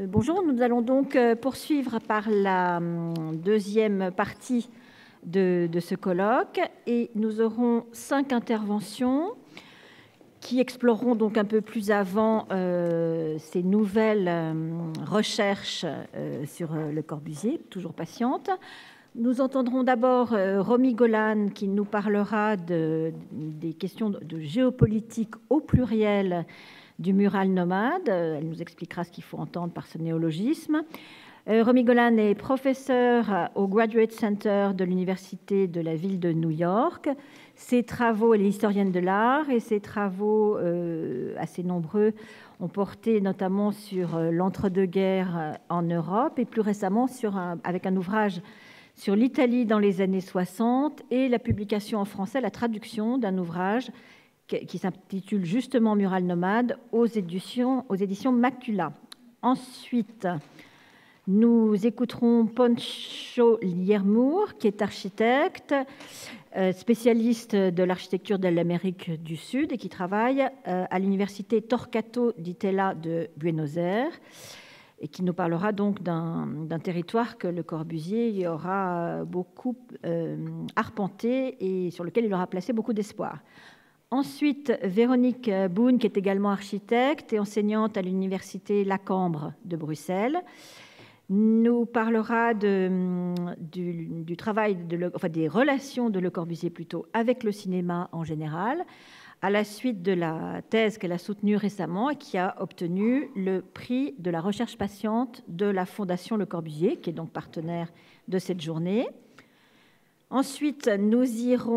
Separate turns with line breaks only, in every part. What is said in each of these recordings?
Bonjour, nous allons donc poursuivre par la deuxième partie de ce colloque et nous aurons 5 interventions qui exploreront donc un peu plus avant ces nouvelles recherches sur Le Corbusier, toujours patiente. Nous entendrons d'abord Romy Golan qui nous parlera des questions de géopolitique au pluriel du mural nomade. Elle nous expliquera ce qu'il faut entendre par ce néologisme. Romy Golan est professeure au Graduate Center de l'Université de la ville de New York. Ses travaux, elle est historienne de l'art et ses travaux assez nombreux ont porté notamment sur l'entre-deux-guerres en Europe et plus récemment avec un ouvrage sur l'Italie dans les années 60 et la publication en français, la traduction d'un ouvrage qui s'intitule justement Mural nomade aux éditions Macula. Ensuite, nous écouterons Poncho Liermour, qui est architecte, spécialiste de l'architecture de l'Amérique du Sud et qui travaille à l'université Torquato di Tella de Buenos Aires et qui nous parlera donc d'un territoire que Le Corbusier aura beaucoup arpenté et sur lequel il aura placé beaucoup d'espoir. Ensuite, Véronique Boone, qui est également architecte et enseignante à l'université Lacambre de Bruxelles, nous parlera du travail, des relations de Le Corbusier plutôt avec le cinéma en général, à la suite de la thèse qu'elle a soutenue récemment et qui a obtenu le prix de la recherche patiente de la Fondation Le Corbusier, qui est donc partenaire de cette journée. Ensuite, nous irons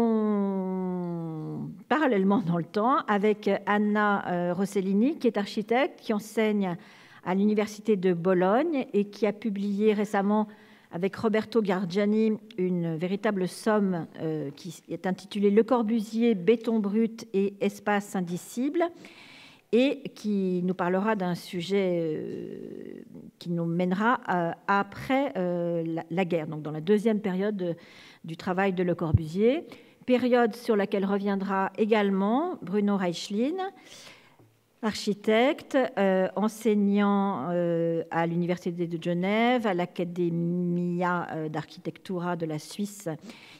parallèlement dans le temps avec Anna Rossellini, qui est architecte, qui enseigne à l'Université de Bologne et qui a publié récemment avec Roberto Gargiani une véritable somme qui est intitulée « Le Corbusier, béton brut et espace indicible » et qui nous parlera d'un sujet qui nous mènera après la guerre, donc dans la deuxième période du travail de Le Corbusier, période sur laquelle reviendra également Bruno Reichlin, architecte, enseignant à l'Université de Genève, à l'Accademia d'Architectura de la Suisse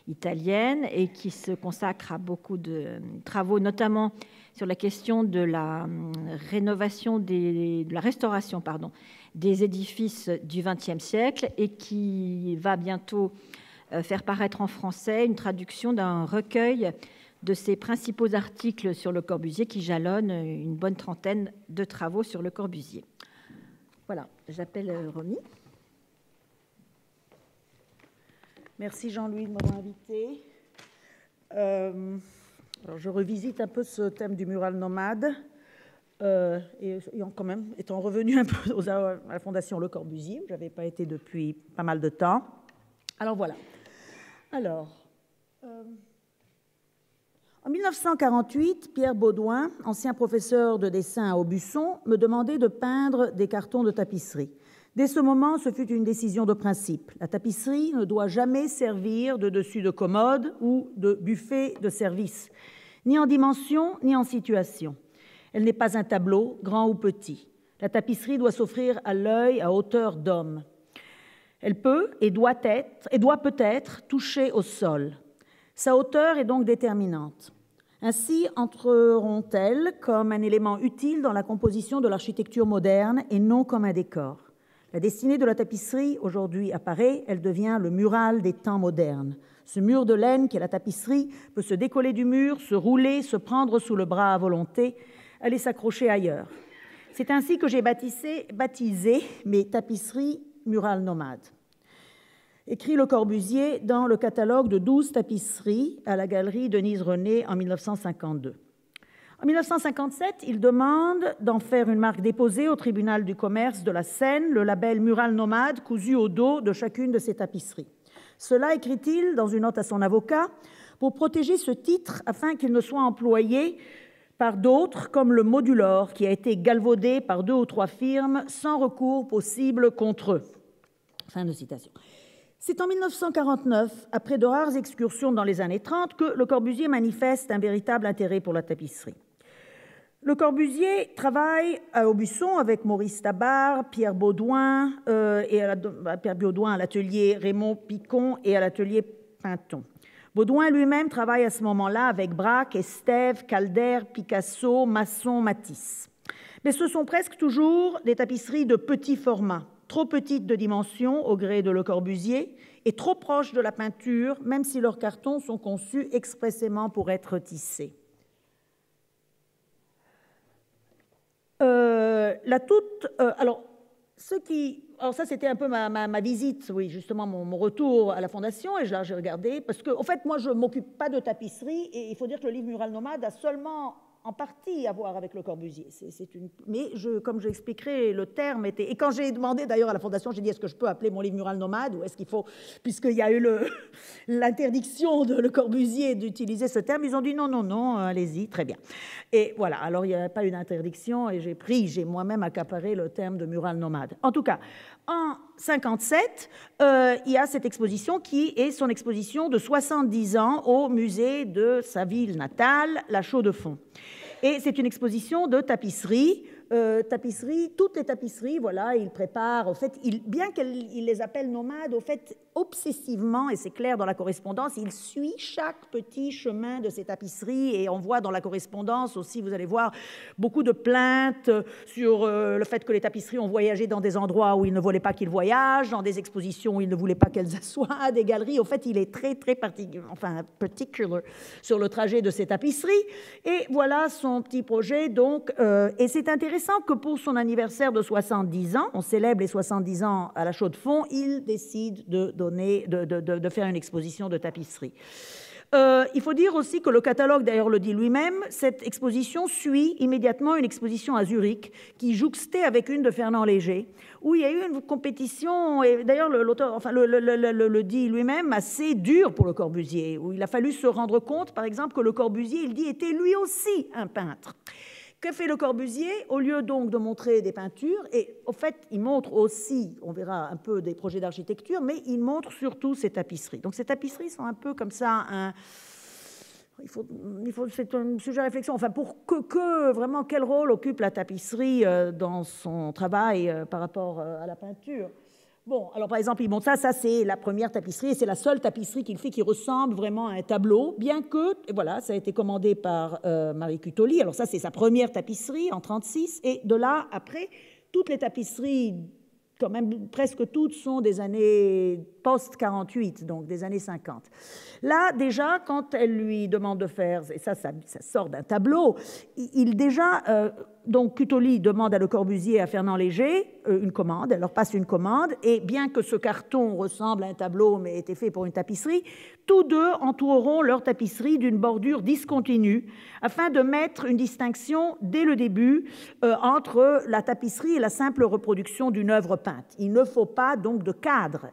italienne et qui se consacre à beaucoup de travaux, notamment sur la question de la restauration des édifices du XXe siècle et qui va bientôt faire paraître en français une traduction d'un recueil de ses principaux articles sur Le Corbusier qui jalonnent une bonne trentaine de travaux sur Le Corbusier. Voilà, j'appelle Romy.
Merci Jean-Louis de m'avoir invité. Alors je revisite un peu ce thème du mural nomade et quand même étant revenu un peu à la Fondation Le Corbusier, je n'avais pas été depuis pas mal de temps. Alors voilà. En 1948, Pierre Baudouin, ancien professeur de dessin à Aubusson, me demandait de peindre des cartons de tapisserie. Dès ce moment, ce fut une décision de principe. La tapisserie ne doit jamais servir de dessus de commode ou de buffet de service, ni en dimension, ni en situation. Elle n'est pas un tableau, grand ou petit. La tapisserie doit s'offrir à l'œil à hauteur d'homme. Elle peut et doit peut-être toucher au sol. Sa hauteur est donc déterminante. Ainsi entreront-elles comme un élément utile dans la composition de l'architecture moderne et non comme un décor. La destinée de la tapisserie aujourd'hui apparaît, elle devient le mural des temps modernes. Ce mur de laine qu'est la tapisserie peut se décoller du mur, se rouler, se prendre sous le bras à volonté, aller s'accrocher ailleurs. C'est ainsi que j'ai baptisé mes tapisseries mural nomade. Écrit Le Corbusier dans le catalogue de 12 tapisseries à la galerie Denise René en 1952. En 1957, il demande d'en faire une marque déposée au tribunal du commerce de la Seine, le label mural nomade cousu au dos de chacune de ses tapisseries. Cela, écrit-il dans une note à son avocat, pour protéger ce titre afin qu'il ne soit employé par d'autres comme le Modulor, qui a été galvaudé par 2 ou 3 firmes sans recours possible contre eux. Fin de citation. C'est en 1949, après de rares excursions dans les années 30, que Le Corbusier manifeste un véritable intérêt pour la tapisserie. Le Corbusier travaille à Aubusson avec Maurice Tabar, Pierre Baudouin, Pierre Baudouin à l'atelier Raymond Picon et à l'atelier Pinton. Baudouin lui-même travaille à ce moment-là avec Braque, Estève, Calder, Picasso, Masson, Matisse. Mais ce sont presque toujours des tapisseries de petit format, trop petites de dimension au gré de Le Corbusier et trop proches de la peinture, même si leurs cartons sont conçus expressément pour être tissés. Alors ça, c'était un peu ma visite, oui, justement, mon retour à la Fondation, et là, j'ai regardé, parce que, en fait, moi, je ne m'occupe pas de tapisserie, et il faut dire que le livre Mural Nomade a seulement en partie à voir avec Le Corbusier. Mais comme j'expliquerai, le terme était... Et quand j'ai demandé d'ailleurs à la Fondation, j'ai dit, est-ce que je peux appeler mon livre Mural Nomade, ou est-ce qu'il faut, puisqu'il y a eu l'interdiction de Le Corbusier d'utiliser ce terme, ils ont dit non, allez-y, très bien. Et voilà, alors il n'y a pas une interdiction, et j'ai moi-même accaparé le terme de Mural Nomade. En tout cas, en 1957, il y a cette exposition qui est son exposition de 70 ans au musée de sa ville natale, la Chaux-de-Fonds. Et c'est une exposition de tapisserie, toutes les tapisseries, voilà, il prépare, au fait, bien qu'il les appelle nomades, au fait, obsessivement, et c'est clair dans la correspondance, il suit chaque petit chemin de ces tapisseries, et on voit dans la correspondance aussi, vous allez voir, beaucoup de plaintes sur le fait que les tapisseries ont voyagé dans des endroits où il ne voulait pas qu'ils voyagent, dans des expositions où il ne voulait pas qu'elles assoient, des galeries, au fait, il est très particulier sur le trajet de ces tapisseries, et voilà son petit projet, donc, et c'est intéressant que pour son anniversaire de 70 ans, on célèbre les 70 ans à la Chaux-de-Fonds, il décide de faire une exposition de tapisserie. Il faut dire aussi que le catalogue, d'ailleurs, le dit lui-même, cette exposition suit immédiatement une exposition à Zurich qui jouxtait avec une de Fernand Léger, où il y a eu une compétition, et d'ailleurs l'auteur le dit lui-même, assez dure pour Le Corbusier, où il a fallu se rendre compte, par exemple, que Le Corbusier, il dit, était lui aussi un peintre. Que fait Le Corbusier? Au lieu donc de montrer des peintures, et au fait, il montre aussi, on verra un peu des projets d'architecture, mais il montre surtout ses tapisseries. Donc ces tapisseries sont un peu comme ça, c'est un sujet à réflexion. Enfin, pour vraiment, quel rôle occupe la tapisserie dans son travail par rapport à la peinture? Bon, alors par exemple, il montre ça c'est la première tapisserie, et c'est la seule tapisserie qu'il fait qui ressemble vraiment à un tableau, bien que, et voilà, ça a été commandé par Marie Cutoli. Alors ça, c'est sa première tapisserie en 1936, et de là, après, toutes les tapisseries, quand même presque toutes, sont des années post-48, donc des années 50. Là, déjà, quand elle lui demande de faire, et ça sort d'un tableau, donc Cutoli demande à Le Corbusier et à Fernand Léger une commande, elle leur passe une commande, et bien que ce carton ressemble à un tableau mais ait été fait pour une tapisserie, tous deux entoureront leur tapisserie d'une bordure discontinue afin de mettre une distinction dès le début entre la tapisserie et la simple reproduction d'une œuvre peinte. Il ne faut pas donc de cadre.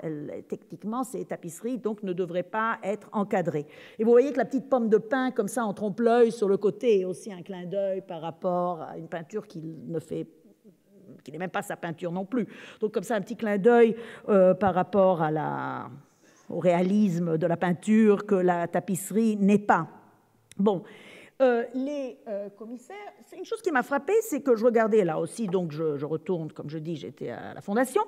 Techniquement, ces tapisseries donc ne devraient pas être encadrées. Et vous voyez que la petite pomme de pin comme ça en trompe-l'œil sur le côté est aussi un clin d'œil par rapport à une peinture qui n'est même pas sa peinture non plus. Donc comme ça, un petit clin d'œil par rapport au réalisme de la peinture que la tapisserie n'est pas. Bon, les commissaires, c'est une chose qui m'a frappée, c'est que je regardais là aussi, donc je retourne, comme je dis, j'étais à la Fondation,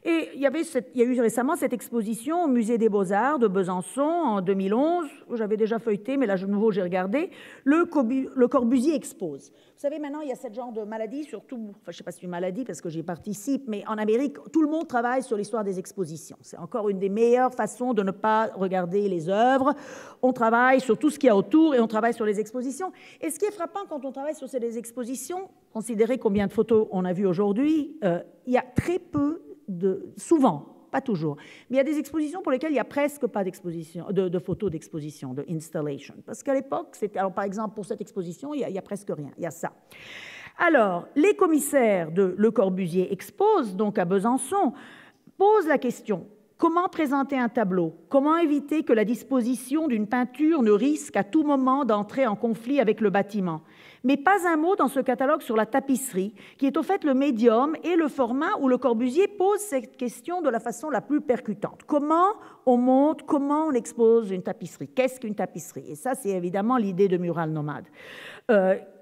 et il y a eu récemment cette exposition au Musée des Beaux-Arts de Besançon en 2011, où j'avais déjà feuilleté, mais là, de nouveau, j'ai regardé, le Corbusier expose. Vous savez, maintenant, il y a ce genre de maladie, surtout, enfin, je ne sais pas si c'est une maladie parce que j'y participe, mais en Amérique, tout le monde travaille sur l'histoire des expositions. C'est encore une des meilleures façons de ne pas regarder les œuvres. On travaille sur tout ce qu'il y a autour et on travaille sur les expositions. Et ce qui est frappant quand on travaille sur ces expositions, considérez combien de photos on a vues aujourd'hui, il y a très peu souvent, pas toujours, mais il y a des expositions pour lesquelles il n'y a presque pas de photos d'exposition, de installation. Parce qu'à l'époque, alors par exemple, pour cette exposition, il n'y a presque rien, il y a ça. Alors, les commissaires de Le Corbusier exposent, donc à Besançon, posent la question: comment présenter un tableau? Comment éviter que la disposition d'une peinture ne risque à tout moment d'entrer en conflit avec le bâtiment? Mais pas un mot dans ce catalogue sur la tapisserie, qui est au fait le médium et le format où Le Corbusier pose cette question de la façon la plus percutante. Comment on monte, comment on expose une tapisserie? Qu'est-ce qu'une tapisserie? Et ça, c'est évidemment l'idée de Mural Nomade.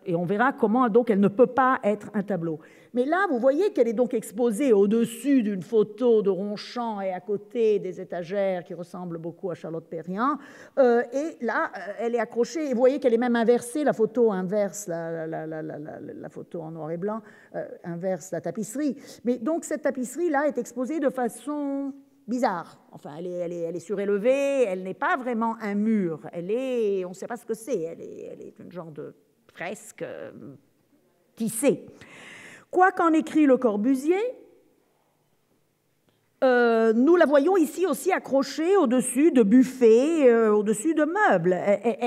et on verra comment donc elle ne peut pas être un tableau. Mais là, vous voyez qu'elle est donc exposée au-dessus d'une photo de Ronchamp et à côté des étagères qui ressemblent beaucoup à Charlotte Perriand. Et là, elle est accrochée. Et vous voyez qu'elle est même inversée. La photo inverse la photo en noir et blanc, inverse la tapisserie. Mais donc cette tapisserie-là est exposée de façon bizarre. Enfin, elle est surélevée. Elle n'est pas vraiment un mur. On ne sait pas ce que c'est. Elle est une genre de fresque tissée. Quoi qu'en écrit Le Corbusier, nous la voyons ici aussi accrochée au-dessus de buffets, au-dessus de meubles.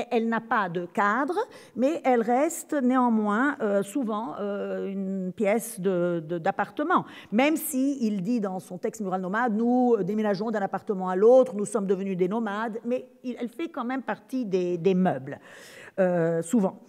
Elle n'a pas de cadre, mais elle reste néanmoins souvent une pièce d'appartement. Même s'il dit dans son texte Mural nomade, nous déménageons d'un appartement à l'autre, nous sommes devenus des nomades, mais elle fait quand même partie des meubles, souvent.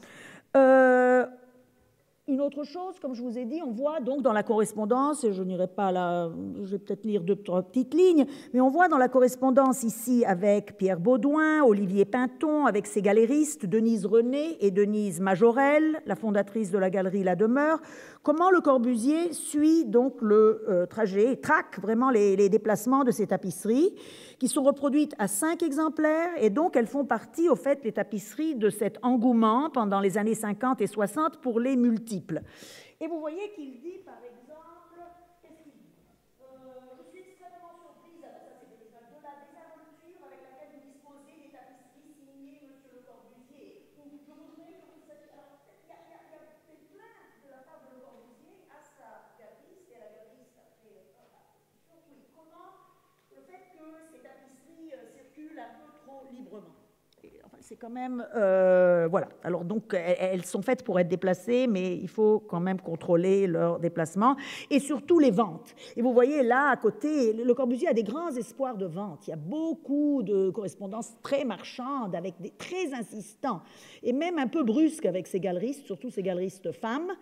Une autre chose, comme je vous ai dit, on voit donc dans la correspondance, et je n'irai pas là, je vais peut-être lire 2-3 petites lignes, mais on voit dans la correspondance ici avec Pierre Baudouin, Olivier Pinton, avec ses galéristes, Denise René et Denise Majorel, la fondatrice de la galerie La Demeure, comment Le Corbusier suit donc le trajet, et traque vraiment les déplacements de ces tapisseries, qui sont reproduites à 5 exemplaires, et donc elles font partie, au fait, les tapisseries de cet engouement pendant les années 50 et 60 pour les multiples. Et vous voyez qu'il dit, par exemple, qu'est-ce qu'il dit ? Je suis extrêmement surprise, ça c'est de la désinvolture avec laquelle vous disposez des tapisseries signées M. Le Corbusier. Je voudrais que vous sachiez. Alors, il y a des plaintes de la part de Le Corbusier à sa galeriste, et à la galeriste après. Oui, comment le fait que ces tapisseries circulent un peu trop librement. Enfin, c'est quand même... voilà. Alors, donc, elles sont faites pour être déplacées, mais il faut quand même contrôler leur déplacement, et surtout les ventes. Et vous voyez là, à côté, Le Corbusier a des grands espoirs de vente. Il y a beaucoup de correspondances très marchandes, avec très insistants, et même un peu brusques avec ses galeristes, surtout ses galeristes femmes,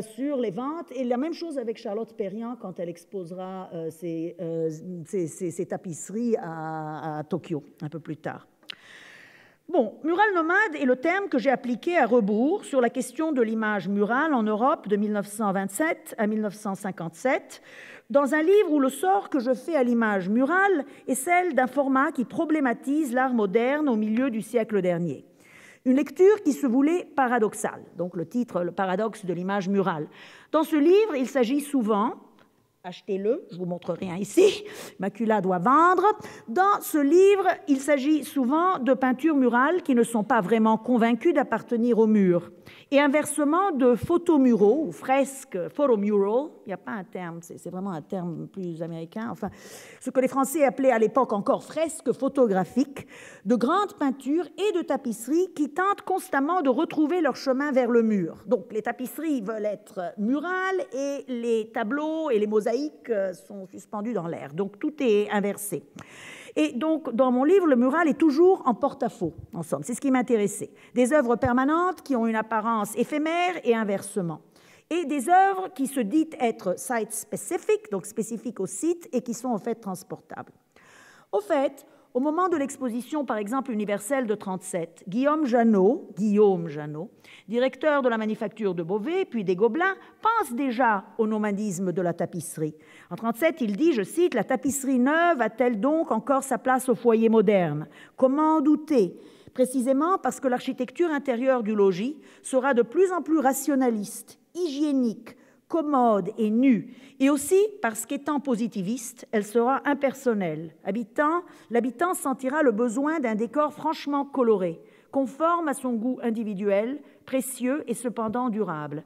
sur les ventes. Et la même chose avec Charlotte Perriand quand elle exposera ses tapisseries à Tokyo, un peu plus tard. Bon, mural nomade est le terme que j'ai appliqué à rebours sur la question de l'image murale en Europe de 1927 à 1957, dans un livre où le sort que je fais à l'image murale est celle d'un format qui problématise l'art moderne au milieu du siècle dernier. Une lecture qui se voulait paradoxale, donc le titre « Le paradoxe de l'image murale ». Dans ce livre, il s'agit souvent... Achetez-le, je ne vous montre rien ici, Macula doit vendre. Dans ce livre, il s'agit souvent de peintures murales qui ne sont pas vraiment convaincues d'appartenir au mur. Et inversement, de photomuraux ou fresques, photomural, il n'y a pas un terme, c'est vraiment un terme plus américain, enfin, ce que les Français appelaient à l'époque encore fresques photographiques, de grandes peintures et de tapisseries qui tentent constamment de retrouver leur chemin vers le mur. Donc les tapisseries veulent être murales et les tableaux et les mosaïques sont suspendus dans l'air. Donc tout est inversé. Et donc, dans mon livre, le mural est toujours en porte-à-faux, en somme. C'est ce qui m'intéressait. Des œuvres permanentes qui ont une apparence éphémère et inversement. Et des œuvres qui se disent être site-specific, donc spécifiques au site, et qui sont en fait transportables. Au fait, au moment de l'exposition, par exemple, universelle de 1937, Guillaume Janot, directeur de la manufacture de Beauvais, puis des Gobelins, pense déjà au nomadisme de la tapisserie. En 1937, il dit, je cite, « La tapisserie neuve a-t-elle donc encore sa place au foyer moderne ? Comment en douter ? Précisément parce que l'architecture intérieure du logis sera de plus en plus rationaliste, hygiénique, commode et nue, et aussi parce qu'étant positiviste, elle sera impersonnelle. L'habitant sentira le besoin d'un décor franchement coloré, conforme à son goût individuel, précieux et cependant durable.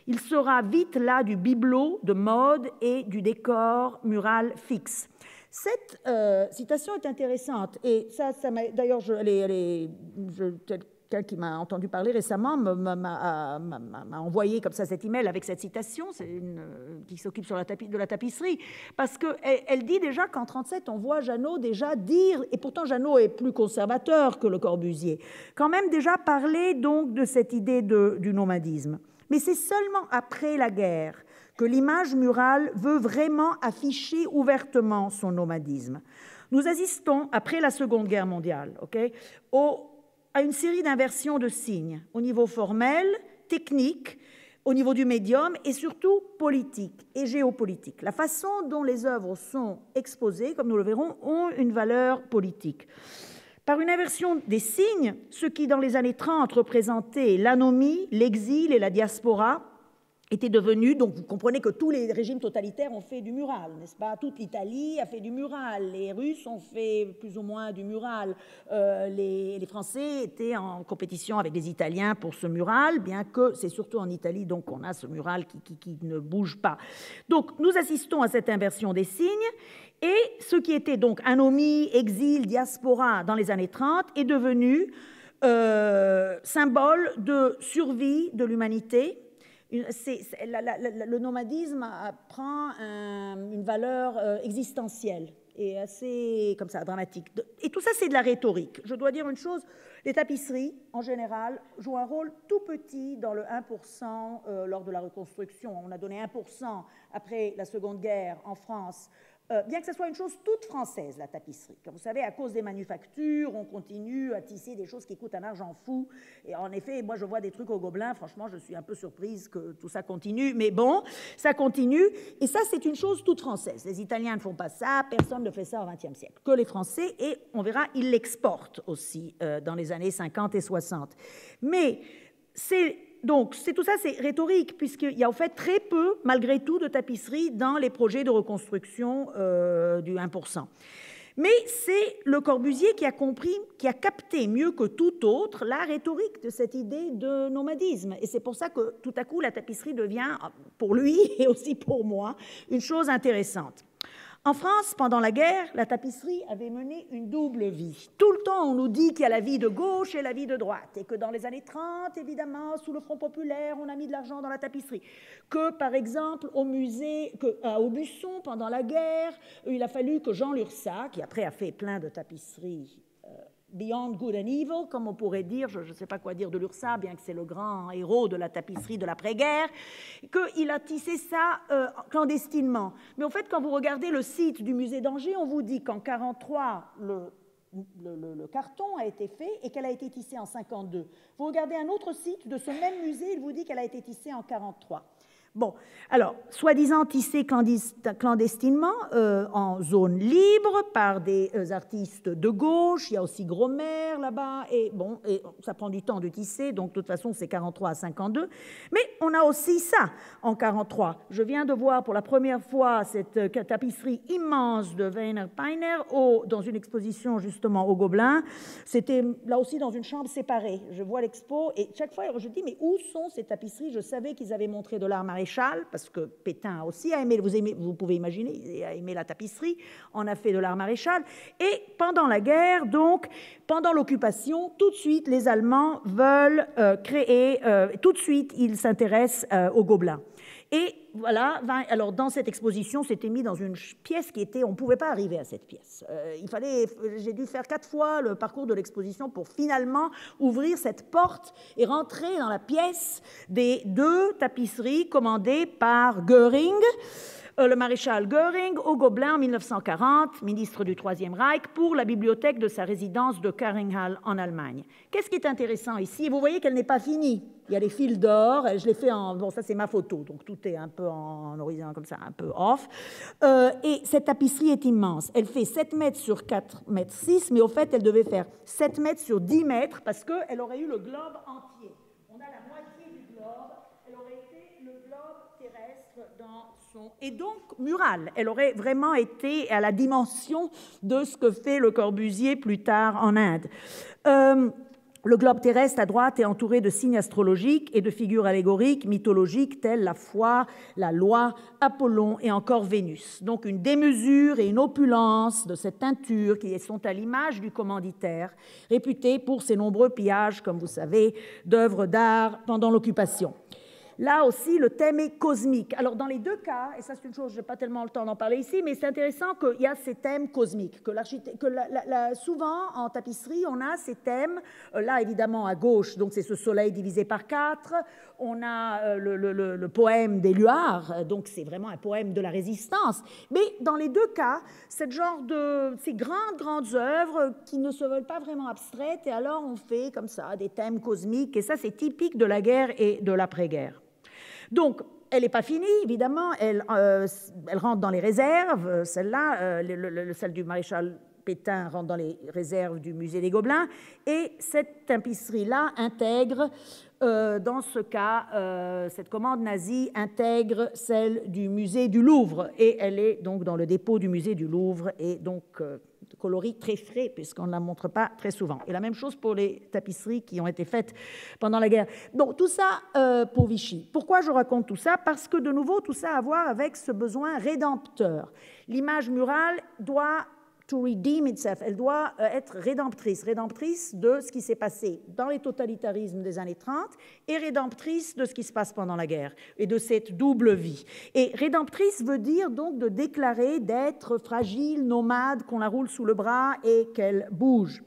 Il sera vite là du bibelot de mode et du décor mural fixe. » Cette citation est intéressante, et ça d'ailleurs, quelqu'un qui m'a entendu parler récemment m'a envoyé comme ça cet email avec cette citation, c'est qui s'occupe de la tapisserie, parce qu'elle dit déjà qu'en 1937, on voit Janot déjà dire, et pourtant Janot est plus conservateur que Le Corbusier, quand même déjà parler donc de cette idée du nomadisme. Mais c'est seulement après la guerre que l'image murale veut vraiment afficher ouvertement son nomadisme. Nous assistons, après la Seconde Guerre mondiale, à une série d'inversions de signes. Au niveau formel, technique au niveau du médium et surtout politique et géopolitique. La façon dont les œuvres sont exposées, comme nous le verrons, ont une valeur politique. Par une inversion des signes, ce qui dans les années 30 représentait l'anomie, l'exil et la diaspora était devenu, donc vous comprenez que tous les régimes totalitaires ont fait du mural, n'est-ce pas? Toute l'Italie a fait du mural, les Russes ont fait plus ou moins du mural, les Français étaient en compétition avec les Italiens pour ce mural, bien que c'est surtout en Italie donc on a ce mural qui ne bouge pas. Donc nous assistons à cette inversion des signes, et ce qui était donc anomie, exil, diaspora dans les années 30 est devenu symbole de survie de l'humanité. Le nomadisme prend une valeur existentielle et assez comme ça dramatique. Et tout ça, c'est de la rhétorique. Je dois dire une chose, les tapisseries, en général, jouent un rôle tout petit dans le 1% lors de la reconstruction. On a donné 1% après la Seconde Guerre en France. Bien que ce soit une chose toute française, la tapisserie. Comme vous savez, à cause des manufactures, on continue à tisser des choses qui coûtent un argent fou. Et en effet, moi, je vois des trucs au Gobelin. Franchement, je suis un peu surprise que tout ça continue. Mais bon, ça continue. Et ça, c'est une chose toute française. Les Italiens ne font pas ça. Personne ne fait ça au XXe siècle. Que les Français. Et on verra, ils l'exportent aussi dans les années 50 et 60. Mais donc, tout ça, c'est rhétorique, puisqu'il y a en fait très peu, malgré tout, de tapisseries dans les projets de reconstruction du 1%. Mais c'est Le Corbusier qui a compris, qui a capté mieux que tout autre la rhétorique de cette idée de nomadisme. Et c'est pour ça que tout à coup, la tapisserie devient, pour lui et aussi pour moi, une chose intéressante. En France, pendant la guerre, la tapisserie avait mené une double vie. Tout le temps, on nous dit qu'il y a la vie de gauche et la vie de droite, et que dans les années 30, évidemment, sous le Front populaire, on a mis de l'argent dans la tapisserie. Que, par exemple, au musée, à Aubusson, pendant la guerre, il a fallu que Jean Lurçat, qui après a fait plein de tapisseries, Beyond Good and Evil, comme on pourrait dire, je ne sais pas quoi dire de Lurçat, bien que c'est le grand héros de la tapisserie de l'après-guerre, qu'il a tissé ça clandestinement. Mais en fait, quand vous regardez le site du musée d'Angers, on vous dit qu'en 1943, le carton a été fait et qu'elle a été tissée en 1952. Vous regardez un autre site de ce même musée, il vous dit qu'elle a été tissée en 1943. Bon, alors, soi-disant tissé clandestinement en zone libre par des artistes de gauche, il y a aussi Gromer là-bas, et bon, et ça prend du temps de tisser, donc de toute façon c'est 43 à 52, mais on a aussi ça en 43. Je viens de voir pour la première fois cette tapisserie immense de Weiner Peiner dans une exposition justement au Gobelin. C'était là aussi dans une chambre séparée. Je vois l'expo et chaque fois je dis mais où sont ces tapisseries? Je savais qu'ils avaient montré de l'art maréchal, parce que Pétain aussi a aimé, vous pouvez imaginer, il a aimé la tapisserie, on a fait de l'art maréchal. Et pendant la guerre, donc, pendant l'occupation, tout de suite, les Allemands veulent créer, tout de suite, ils s'intéressent au Gobelin. Et voilà, alors dans cette exposition, c'était mis dans une pièce qui était, on ne pouvait pas arriver à cette pièce. J'ai dû faire 4 fois le parcours de l'exposition pour finalement ouvrir cette porte et rentrer dans la pièce des 2 tapisseries commandées par Göring, le maréchal Göring, au Gobelin en 1940, ministre du Troisième Reich, pour la bibliothèque de sa résidence de Karinghal en Allemagne. Qu'est-ce qui est intéressant ici? Vous voyez qu'elle n'est pas finie. Il y a les fils d'or, je l'ai fait en... Bon, ça c'est ma photo, donc tout est un peu en horizon comme ça, un peu off. Et cette tapisserie est immense. Elle fait 7 mètres sur 4 mètres 6, mais au fait, elle devait faire 7 mètres sur 10 mètres parce qu'elle aurait eu le globe entier. On a la moitié du globe, elle aurait été le globe terrestre dans son... Et donc, murale, elle aurait vraiment été à la dimension de ce que fait Le Corbusier plus tard en Inde. Le globe terrestre à droite est entouré de signes astrologiques et de figures allégoriques, mythologiques, telles la foi, la loi, Apollon et encore Vénus. Donc une démesure et une opulence de cette teinture qui sont à l'image du commanditaire, réputé pour ses nombreux pillages, comme vous savez, d'œuvres d'art pendant l'occupation. là aussi, le thème est cosmique. Alors, dans les deux cas, et ça c'est une chose, je n'ai pas tellement le temps d'en parler ici, mais c'est intéressant qu'il y a ces thèmes cosmiques, souvent en tapisserie, on a ces thèmes, là évidemment à gauche, donc c'est ce soleil divisé par 4, on a le poème d'Éluard, donc c'est vraiment un poème de la résistance, mais dans les deux cas, ces grandes œuvres qui ne se veulent pas vraiment abstraites, et alors on fait comme ça des thèmes cosmiques, et ça c'est typique de la guerre et de l'après-guerre. Donc, elle n'est pas finie, évidemment, elle rentre dans les réserves, celle-là, celle du maréchal Pétain rentre dans les réserves du musée des Gobelins, et cette tapisserie-là intègre, dans ce cas, cette commande nazie intègre celle du musée du Louvre, et elle est donc dans le dépôt du musée du Louvre, et donc de coloris très frais, puisqu'on ne la montre pas très souvent. Et la même chose pour les tapisseries qui ont été faites pendant la guerre. Donc, tout ça pour Vichy. Pourquoi je raconte tout ça? Parce que, de nouveau, tout ça a à voir avec ce besoin rédempteur. L'image murale doit to redeem itself, elle doit être rédemptrice de ce qui s'est passé dans les totalitarismes des années 30 et rédemptrice de ce qui se passe pendant la guerre et de cette double vie. Et rédemptrice veut dire donc de déclarer d'être fragile, nomade, qu'on la roule sous le bras et qu'elle bouge.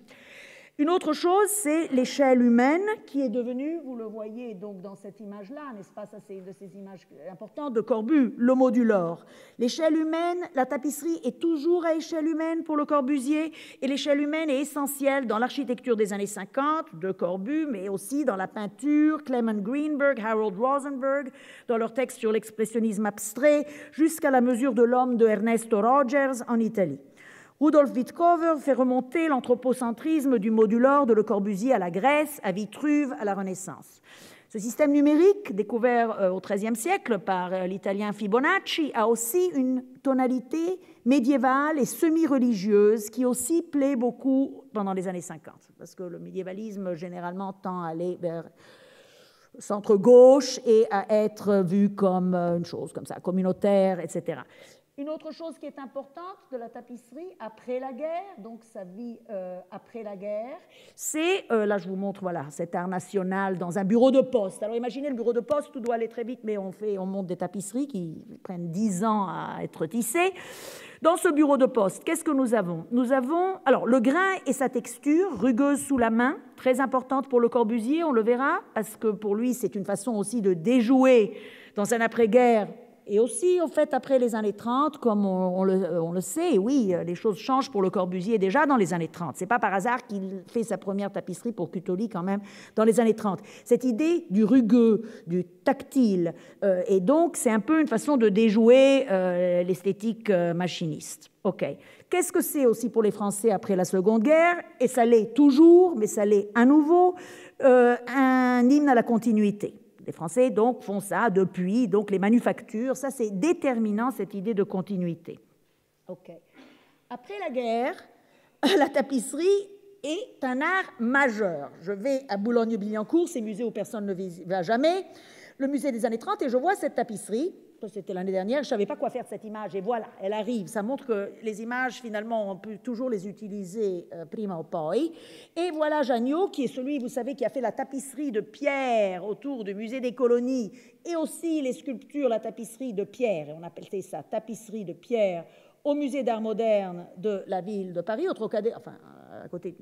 Une autre chose, c'est l'échelle humaine qui est devenue, vous le voyez donc dans cette image-là, n'est-ce pas, ça c'est une de ces images importantes de Corbu, le modulor. L'échelle humaine, la tapisserie est toujours à échelle humaine pour Le Corbusier, et l'échelle humaine est essentielle dans l'architecture des années 50 de Corbu, mais aussi dans la peinture, Clement Greenberg, Harold Rosenberg, dans leur texte sur l'expressionnisme abstrait, jusqu'à la mesure de l'homme de Ernesto Rogers en Italie. Rudolf Wittkower fait remonter l'anthropocentrisme du modulor de Le Corbusier à la Grèce, à Vitruve, à la Renaissance. Ce système numérique, découvert au XIIIe siècle par l'italien Fibonacci, a aussi une tonalité médiévale et semi-religieuse qui aussi plaît beaucoup pendant les années 50, parce que le médiévalisme généralement tend à aller vers centre-gauche et à être vu comme une chose comme ça, communautaire, etc. Une autre chose qui est importante de la tapisserie après la guerre, donc sa vie après la guerre, c'est, là je vous montre, voilà, cet art national dans un bureau de poste. Alors imaginez le bureau de poste, tout doit aller très vite, mais on monte des tapisseries qui prennent 10 ans à être tissées. Dans ce bureau de poste, qu'est-ce que nous avons? Nous avons, alors, le grain et sa texture, rugueuse sous la main, très importante pour Le Corbusier, on le verra, parce que pour lui, c'est une façon aussi de déjouer dans un après-guerre. Et aussi, en fait, après les années 30, comme on le sait, oui, les choses changent pour Le Corbusier déjà dans les années 30. Ce n'est pas par hasard qu'il fait sa première tapisserie pour Cutoli quand même dans les années 30. Cette idée du rugueux, du tactile, et donc c'est un peu une façon de déjouer l'esthétique machiniste. OK. Qu'est-ce que c'est aussi pour les Français après la Seconde Guerre? Et ça l'est toujours, mais ça l'est à nouveau, un hymne à la continuité. Les Français donc font ça depuis donc les manufactures, ça c'est déterminant cette idée de continuité. Ok. Après la guerre, la tapisserie est un art majeur. Je vais à Boulogne-Billancourt, ces musées où personne ne va jamais, le musée des années 30, et je vois cette tapisserie. C'était l'année dernière, je ne savais pas quoi faire de cette image, et voilà, elle arrive. Ça montre que les images, finalement, on peut toujours les utiliser prima o poi. Et voilà Janniot, qui est celui, vous savez, qui a fait la tapisserie de pierre autour du musée des colonies, et aussi les sculptures, la tapisserie de pierre, et on appelait ça tapisserie de pierre, au musée d'art moderne de la ville de Paris, au Trocadéro, enfin, à côté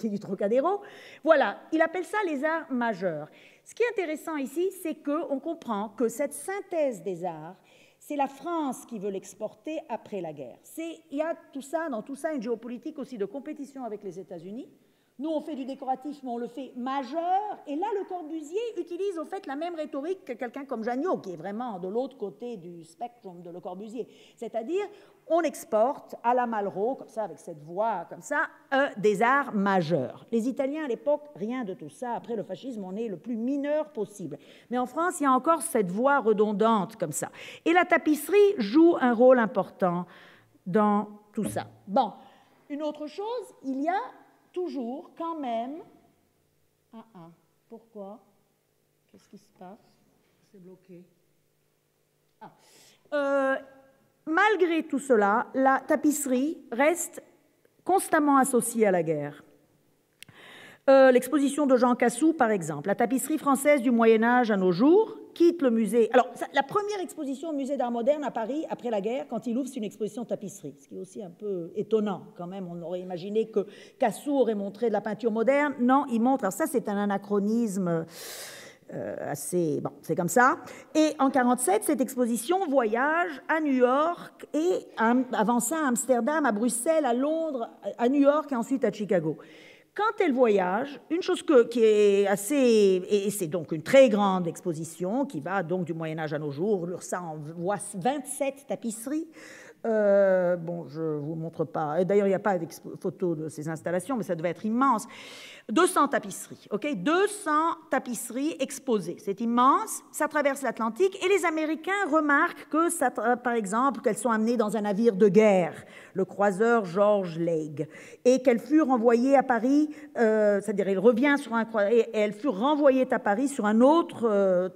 du Trocadéro. Voilà, il appelle ça les arts majeurs. Ce qui est intéressant ici, c'est qu'on comprend que cette synthèse des arts, c'est la France qui veut l'exporter après la guerre. Il y a tout ça, dans tout ça, une géopolitique aussi de compétition avec les États-Unis. Nous, on fait du décoratif, mais on le fait majeur. Et là, Le Corbusier utilise au fait la même rhétorique que quelqu'un comme Janniot, qui est vraiment de l'autre côté du spectre de Le Corbusier. C'est-à-dire, on exporte à la Malraux, comme ça, avec cette voix, comme ça, des arts majeurs. Les Italiens, à l'époque, rien de tout ça. Après le fascisme, on est le plus mineur possible. Mais en France, il y a encore cette voix redondante, comme ça. Et la tapisserie joue un rôle important dans tout ça. Bon, une autre chose, il y a toujours, quand même... Pourquoi? Qu'est-ce qui se passe? C'est bloqué. Malgré tout cela, la tapisserie reste constamment associée à la guerre. L'exposition de Jean Cassou, par exemple, la tapisserie française du Moyen-Âge à nos jours, quitte le musée. Alors, la première exposition au musée d'art moderne à Paris, après la guerre, quand il ouvre, c'est une exposition de tapisserie, ce qui est aussi un peu étonnant quand même. On aurait imaginé que Cassou aurait montré de la peinture moderne. Non, il montre. Alors ça, c'est un anachronisme assez... Bon, c'est comme ça. Et en 1947, cette exposition voyage à New York et avant ça à Amsterdam, à Bruxelles, à Londres, à New York et ensuite à Chicago. Quand elle voyage, une chose qui est assez... Et c'est donc une très grande exposition qui va donc du Moyen-Âge à nos jours. Ça envoie 27 tapisseries. Bon, je ne vous montre pas. D'ailleurs, il n'y a pas de photo de ces installations, mais ça devait être immense. 200 tapisseries, ok, 200 tapisseries exposées. C'est immense, ça traverse l'Atlantique et les Américains remarquent que, ça, par exemple, qu'elles sont amenées dans un navire de guerre, le croiseur George Lake, et qu'elles furent envoyées à Paris, c'est-à-dire elle revient sur un croiseur, et elles furent renvoyées à Paris sur un autre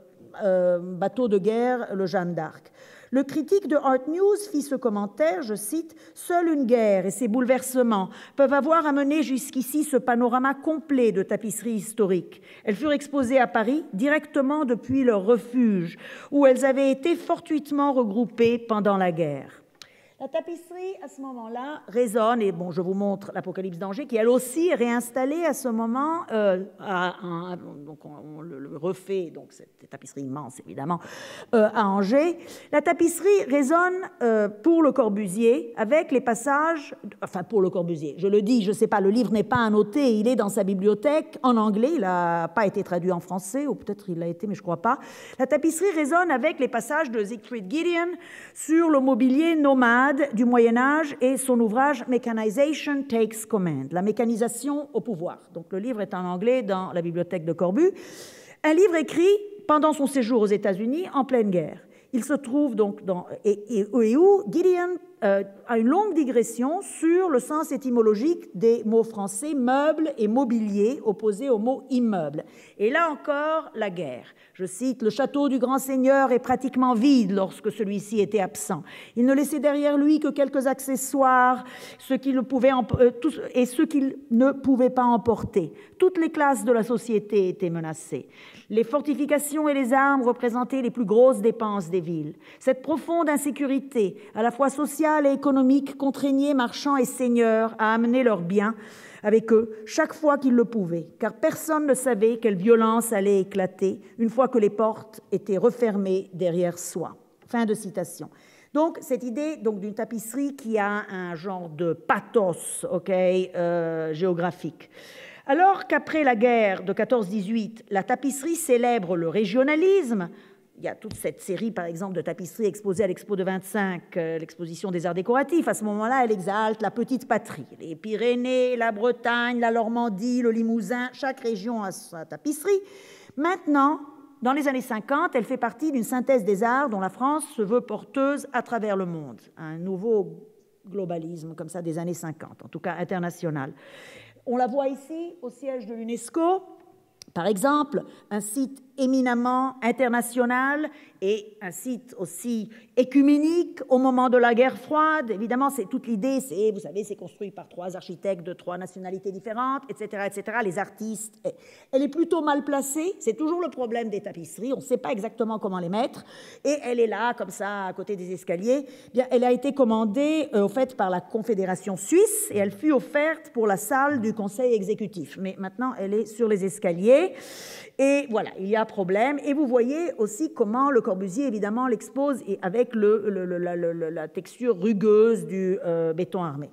bateau de guerre, le Jeanne d'Arc. Le critique de Art News fit ce commentaire, je cite, « Seule une guerre et ses bouleversements peuvent avoir amené jusqu'ici ce panorama complet de tapisseries historiques. Elles furent exposées à Paris directement depuis leur refuge, où elles avaient été fortuitement regroupées pendant la guerre. » La tapisserie, à ce moment-là, résonne, et bon, je vous montre l'Apocalypse d'Angers, qui elle aussi est réinstallée à ce moment, donc on le refait, donc cette tapisserie immense, évidemment, à Angers. La tapisserie résonne pour Le Corbusier, avec les passages, enfin pour Le Corbusier, je le dis, je ne sais pas, le livre n'est pas annoté, il est dans sa bibliothèque, en anglais, il n'a pas été traduit en français, ou peut-être il l'a été, mais je ne crois pas. La tapisserie résonne avec les passages de Siegfried Gideon sur le mobilier nomade du Moyen-Âge et son ouvrage « Mechanization Takes Command », la mécanisation au pouvoir. Donc le livre est en anglais dans la bibliothèque de Corbu. Un livre écrit pendant son séjour aux États-Unis en pleine guerre. Il se trouve donc dans... Et où Gideon a une longue digression sur le sens étymologique des mots français meuble et mobilier, opposés au mot immeuble. Et là encore, la guerre. Je cite, « Le château du grand seigneur est pratiquement vide lorsque celui-ci était absent. Il ne laissait derrière lui que quelques accessoires, ce qu'il ne pouvait pas emporter. Toutes les classes de la société étaient menacées. Les fortifications et les armes représentaient les plus grosses dépenses des villes. Cette profonde insécurité, à la fois sociale et économique, contraignait marchands et seigneurs à amener leurs biens avec eux chaque fois qu'ils le pouvaient, car personne ne savait quelle violence allait éclater une fois que les portes étaient refermées derrière soi. » Fin de citation. Donc, cette idée d'une tapisserie qui a un genre de pathos géographique. Alors qu'après la guerre de 14-18, la tapisserie célèbre le régionalisme, il y a toute cette série, par exemple, de tapisseries exposées à l'Expo de 25, l'exposition des arts décoratifs. À ce moment-là, elle exalte la petite patrie. Les Pyrénées, la Bretagne, la Normandie, le Limousin, chaque région a sa tapisserie. Maintenant, dans les années 50, elle fait partie d'une synthèse des arts dont la France se veut porteuse à travers le monde. Un nouveau globalisme, comme ça, des années 50, en tout cas international. On la voit ici, au siège de l'UNESCO, par exemple, un site éminemment international et un site aussi écuménique au moment de la guerre froide. Évidemment, c'est toute l'idée, vous savez, c'est construit par 3 architectes de 3 nationalités différentes, etc., etc. Les artistes, elle est plutôt mal placée. C'est toujours le problème des tapisseries. On ne sait pas exactement comment les mettre. Et elle est là, comme ça, à côté des escaliers. Bien, elle a été commandée, au fait, par la Confédération suisse et elle fut offerte pour la salle du Conseil exécutif. Mais maintenant, elle est sur les escaliers. Et voilà, il y a problème. Et vous voyez aussi comment Le Corbusier, évidemment, l'expose avec la texture rugueuse du béton armé.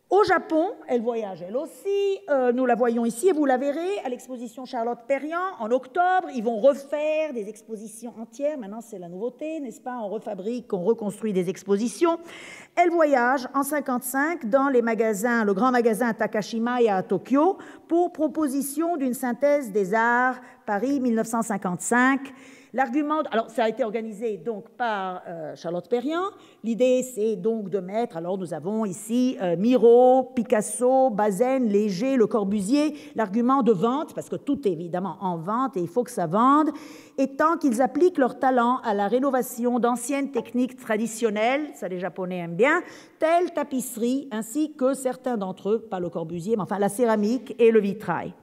Au Japon, elle voyage elle aussi. Nous la voyons ici et vous la verrez à l'exposition Charlotte Perriand en octobre. Ils vont refaire des expositions entières. Maintenant, c'est la nouveauté, n'est-ce pas? On refabrique, on reconstruit des expositions. Elle voyage en 1955 dans les magasins, le grand magasin Takashimaya à Tokyo pour proposition d'une synthèse des arts Paris 1955. L'argument, alors ça a été organisé donc par Charlotte Perriand. L'idée, c'est donc de mettre, alors nous avons ici Miro, Picasso, Bazaine, Léger, Le Corbusier. L'argument de vente, parce que tout est évidemment en vente et il faut que ça vende, étant qu'ils appliquent leur talent à la rénovation d'anciennes techniques traditionnelles, ça les Japonais aiment bien, telles tapisseries, ainsi que certains d'entre eux, pas Le Corbusier, mais enfin la céramique et le vitrail.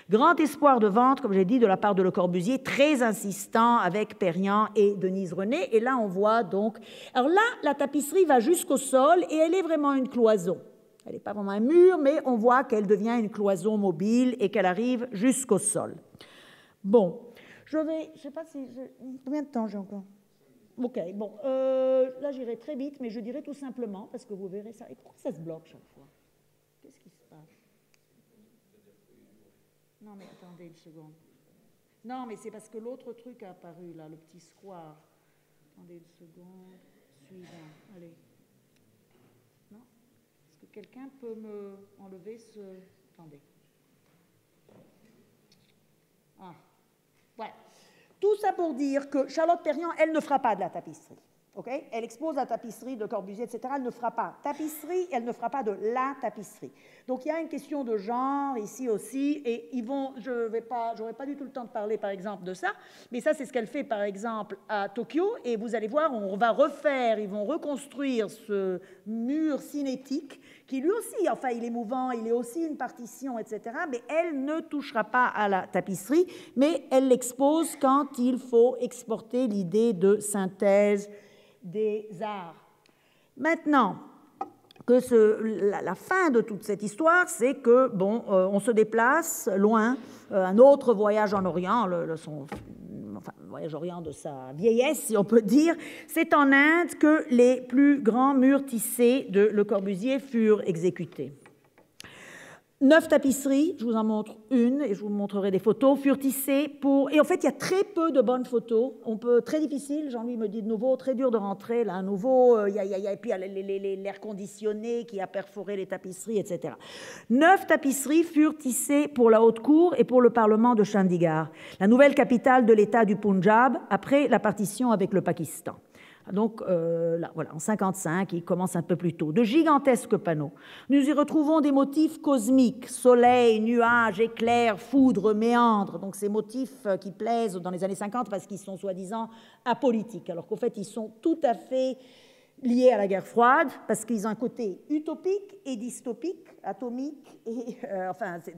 Grand espoir de vente, comme j'ai dit, de la part de Le Corbusier, très insistant avec Perriand et Denise René. Et là, on voit donc... Alors là, la tapisserie va jusqu'au sol et elle est vraiment une cloison. Elle n'est pas vraiment un mur, mais on voit qu'elle devient une cloison mobile et qu'elle arrive jusqu'au sol. Bon, je ne sais pas si... Combien de temps j'ai encore? Ok, bon, là j'irai très vite, mais je dirai tout simplement, parce que vous verrez ça. Et pourquoi ça se bloque chaque fois? Qu'est-ce qui se passe? Non, mais attendez une seconde. Non, mais c'est parce que l'autre truc a apparu, là, le petit square. Attendez une seconde. Suivant. Allez. Non? Est-ce que quelqu'un peut me enlever ce... Attendez. Ah. Ouais. Tout ça pour dire que Charlotte Perriand, elle ne fera pas de la tapisserie. Okay? Elle expose la tapisserie de Corbusier, etc. Elle ne fera pas tapisserie, elle ne fera pas de la tapisserie. Donc il y a une question de genre ici aussi, et ils vont, j'aurais pas du tout le temps de parler par exemple de ça, mais ça c'est ce qu'elle fait par exemple à Tokyo, et vous allez voir, on va refaire, ils vont reconstruire ce mur cinétique qui lui aussi, enfin il est mouvant, il est aussi une partition, etc. Mais elle ne touchera pas à la tapisserie, mais elle l'expose quand il faut exporter l'idée de synthèse des arts. Maintenant, la fin de toute cette histoire, c'est que, bon, on se déplace loin, un autre voyage en Orient, son voyage Orient de sa vieillesse, si on peut dire, c'est en Inde que les plus grands murs tissés de Le Corbusier furent exécutés. 9 tapisseries, je vous en montre une et je vous montrerai des photos, furent tissées pour... Et en fait, il y a très peu de bonnes photos. Très difficile, Jean-Louis me dit de nouveau, très dur de rentrer, là, à nouveau. Et puis, il y a l'air conditionné qui a perforé les tapisseries, etc. 9 tapisseries furent tissées pour la Haute Cour et pour le Parlement de Chandigarh, la nouvelle capitale de l'État du Punjab, après la partition avec le Pakistan. Donc, là, voilà, en 1955, il commence un peu plus tôt. De gigantesques panneaux. Nous y retrouvons des motifs cosmiques, soleil, nuages, éclairs, foudre, méandres. Donc, ces motifs qui plaisent dans les années 50 parce qu'ils sont soi-disant apolitiques, alors qu'au fait, ils sont tout à fait liés à la guerre froide, parce qu'ils ont un côté utopique et dystopique, atomique, et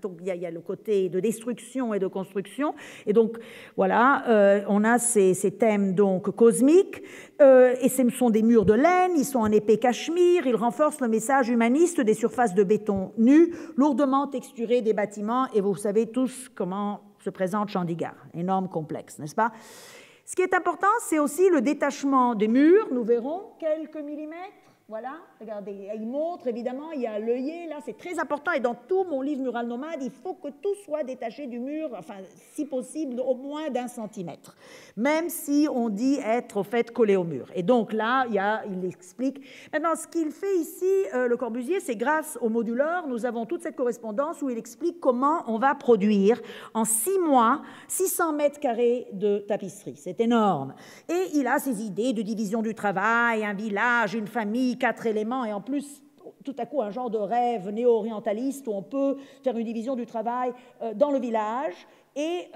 donc il y a le côté de destruction et de construction, et donc voilà, on a ces thèmes donc cosmiques, et ce sont des murs de laine, ils sont en épais cachemire, ils renforcent le message humaniste des surfaces de béton nues, lourdement texturées des bâtiments, et vous savez tous comment se présente Chandigarh, énorme complexe, n'est-ce pas? Ce qui est important, c'est aussi le détachement des murs. Nous verrons quelques millimètres. Voilà, regardez, il montre, évidemment, il y a l'œillet, là, c'est très important. Et dans tout mon livre Mural Nomade, il faut que tout soit détaché du mur, enfin, si possible, au moins d'1 centimètre, même si on dit être, au fait, collé au mur. Et donc là, il explique. Maintenant, ce qu'il fait ici, Le Corbusier, c'est grâce au moduleur, nous avons toute cette correspondance où il explique comment on va produire, en 6 mois, 600 mètres carrés de tapisserie. C'est énorme. Et il a ses idées de division du travail, un village, une famille, 4 éléments, et en plus, tout à coup, un genre de rêve néo-orientaliste où on peut faire une division du travail dans le village, et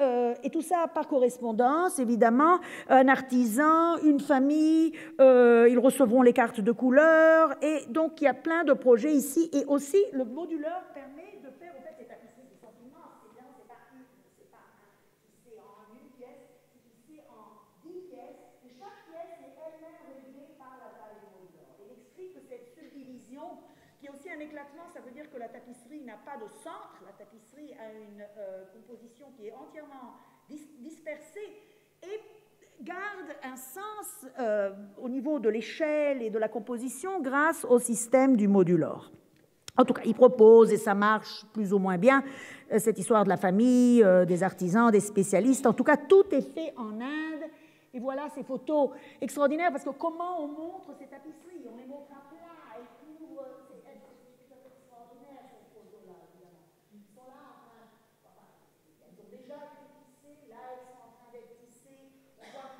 tout ça par correspondance, évidemment, un artisan, une famille, ils recevront les cartes de couleur, et donc il y a plein de projets ici, et aussi le moduleur permet de faire, en fait, ces tapisseries qui sont immenses, évidemment, c'est pas tissé en une pièce, c'est tissé en 10 pièces, et chaque pièce est elle-même réglée par la taille du moduleur. Il explique que cette subdivision, qui est aussi un éclatement, ça veut dire que la tapisserie n'a pas de centre, la tapisserie a une composition qui est entièrement dispersée et garde un sens au niveau de l'échelle et de la composition grâce au système du modulor. En tout cas, il propose, et ça marche plus ou moins bien, cette histoire de la famille, des artisans, des spécialistes. En tout cas, tout est fait en Inde. Et voilà ces photos extraordinaires, parce que comment on montre ces tapisseries? On les montre à plat, elles couvrent, c'est tout à fait extraordinaire, ces photos-là, évidemment. Ils sont là elles ont déjà été tissées, là elles sont en train d'être tissées. On voit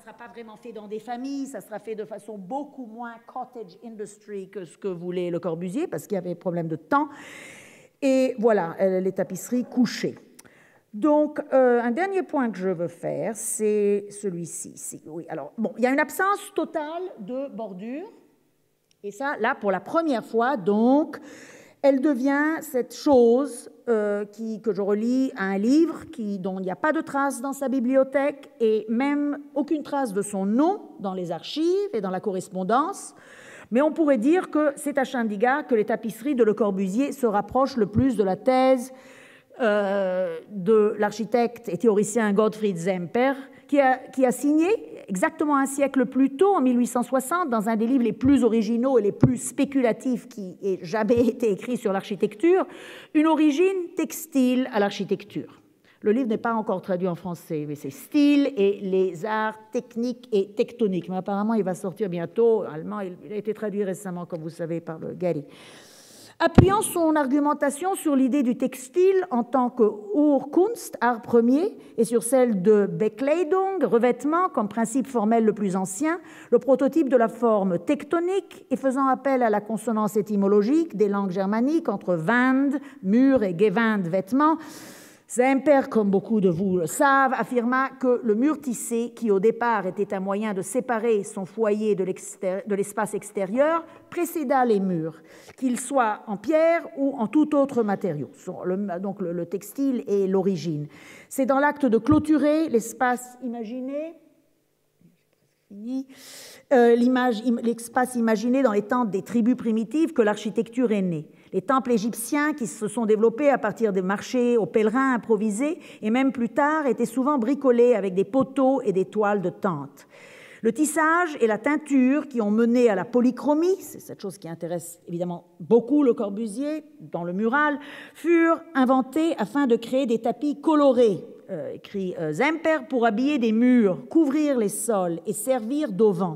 sera pas vraiment fait dans des familles, ça sera fait de façon beaucoup moins cottage industry que ce que voulait Le Corbusier, parce qu'il y avait problème de temps. Et voilà, les tapisseries couchées. Donc, un dernier point que je veux faire, c'est celui-ci. Oui, alors, bon, il y a une absence totale de bordure. Et ça, là, pour la première fois, donc, elle devient cette chose que je relis à un livre dont il n'y a pas de trace dans sa bibliothèque et même aucune trace de son nom dans les archives et dans la correspondance. Mais on pourrait dire que c'est à Chandigarh que les tapisseries de Le Corbusier se rapprochent le plus de la thèse de l'architecte et théoricien Gottfried Semper, qui a signé exactement un siècle plus tôt, en 1860, dans un des livres les plus originaux et les plus spéculatifs qui ait jamais été écrit sur l'architecture, une origine textile à l'architecture. Le livre n'est pas encore traduit en français, mais c'est Style et les arts techniques et tectoniques. Mais apparemment, il va sortir bientôt. Allemand, il a été traduit récemment, comme vous savez, par le Getty. Appuyant son argumentation sur l'idée du textile en tant que Urkunst, art premier, et sur celle de Bekleidung, revêtement, comme principe formel le plus ancien, le prototype de la forme tectonique, et faisant appel à la consonance étymologique des langues germaniques entre Wand, mur, et Gewand, vêtement, Semper, comme beaucoup de vous le savent, affirma que le mur tissé, qui au départ était un moyen de séparer son foyer de l'espace extérieur, précéda les murs, qu'ils soient en pierre ou en tout autre matériau. Donc le textile est l'origine. C'est dans l'acte de clôturer l'espace imaginé, l'espace imaginé dans les tentes des tribus primitives que l'architecture est née. Les temples égyptiens qui se sont développés à partir des marchés aux pèlerins improvisés et même plus tard étaient souvent bricolés avec des poteaux et des toiles de tente. Le tissage et la teinture qui ont mené à la polychromie, c'est cette chose qui intéresse évidemment beaucoup Le Corbusier dans le mural, furent inventés afin de créer des tapis colorés, écrit Semper, pour habiller des murs, couvrir les sols et servir d'auvent.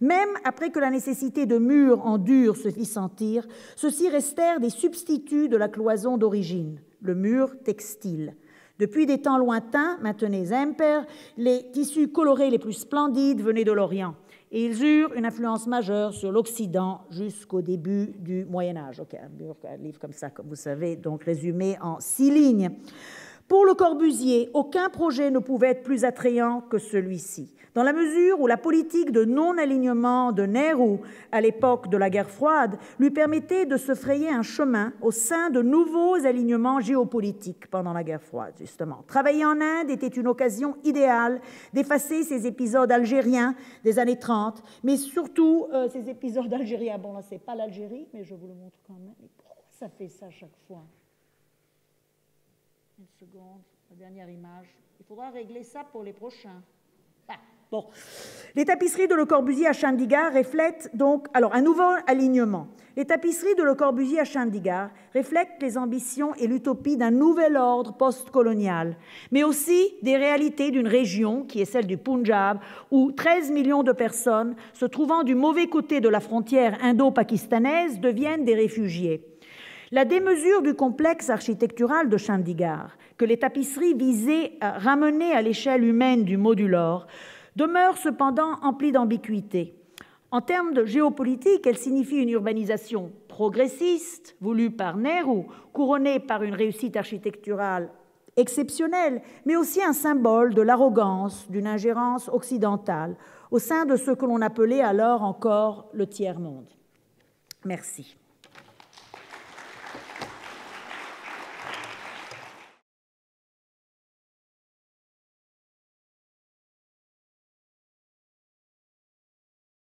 Même après que la nécessité de murs en dur se fit sentir, ceux-ci restèrent des substituts de la cloison d'origine, le mur textile. Depuis des temps lointains, maintenait Semper, les tissus colorés les plus splendides venaient de l'Orient et ils eurent une influence majeure sur l'Occident jusqu'au début du Moyen-Âge. Okay, un livre comme ça, comme vous savez, donc résumé en 6 lignes. Pour Le Corbusier, aucun projet ne pouvait être plus attrayant que celui-ci, dans la mesure où la politique de non-alignement de Nehru à l'époque de la guerre froide lui permettait de se frayer un chemin au sein de nouveaux alignements géopolitiques pendant la guerre froide, justement. Travailler en Inde était une occasion idéale d'effacer ces épisodes algériens des années 30, mais surtout ces épisodes algériens. Bon, là, c'est pas l'Algérie, mais je vous le montre quand même. Mais pourquoi ça fait ça chaque fois ? Une seconde, la dernière image. Il faudra régler ça pour les prochains. Bon. Les tapisseries de Le Corbusier à Chandigarh reflètent donc un nouveau alignement. Les tapisseries de Le Corbusier à Chandigarh reflètent les ambitions et l'utopie d'un nouvel ordre post-colonial, mais aussi des réalités d'une région qui est celle du Punjab, où 13 millions de personnes se trouvant du mauvais côté de la frontière indo-pakistanaise deviennent des réfugiés. La démesure du complexe architectural de Chandigarh, que les tapisseries visaient à ramener à l'échelle humaine du modulor, demeure cependant emplie d'ambiguïté. En termes de géopolitique, elle signifie une urbanisation progressiste, voulue par Nehru, couronnée par une réussite architecturale exceptionnelle, mais aussi un symbole de l'arrogance, d'une ingérence occidentale, au sein de ce que l'on appelait alors encore le tiers-monde. Merci.